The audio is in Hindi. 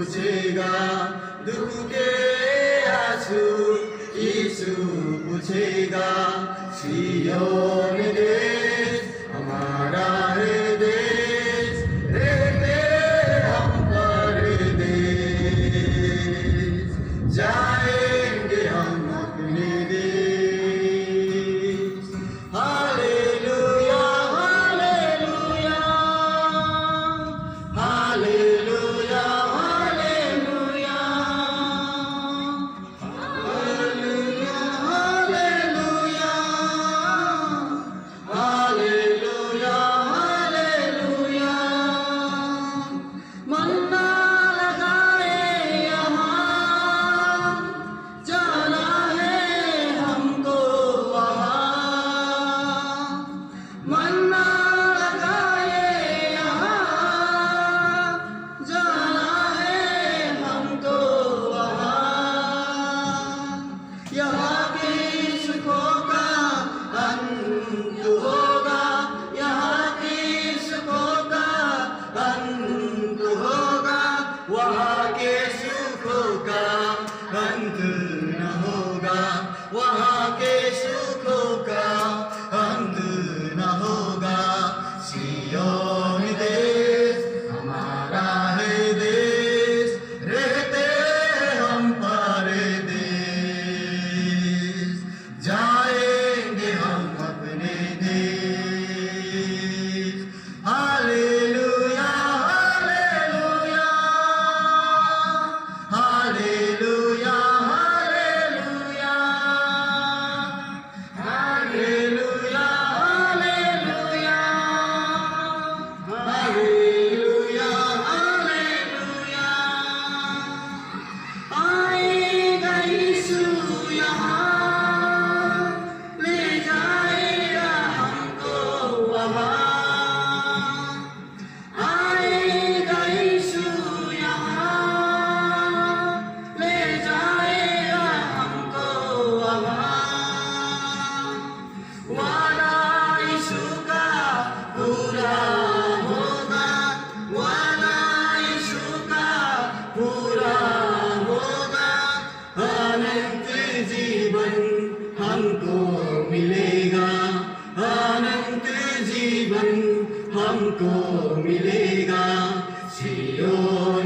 पूछेगा, दुख के आंसू यीशु पूछेगा। सिय्योन देश हमारा है देश, रहते हम परदेश, जाएंगे हम अपने देश। Hallelujah hallelujah hallelujah hallelujah hallelujah hallelujah hallelujah. मन्ना लगाए यहाँ, जाना है हमको वहाँ। मन्ना लगाए यहाँ, जाना है हमको वहाँ। यहाँ के सुखों का अंत होगा, यहाँ के सुखों का अंत होगा, वहाँ के सुखों का अंत न होगा, वहाँ के सुखों का अंत न होगा। सिय्योन देश हमारा है देश, रहते हम परदेश, जाएंगे हम अपने देश। Hallelujah hallelujah hallelujah hallelujah hallelujah hallelujah hallelujah. आएगा यीशु यहाँ, ले जाएगा हमको वहाँ। आएगा यीशु यहाँ, ले जाएगा हमको वहाँ। वादा यीशु का पूरा होगा, वादा यीशु का पूरा होगा। अनंत जीवन हमको मिलेगा, अनंत जीवन हमको मिलेगा। सिय्योन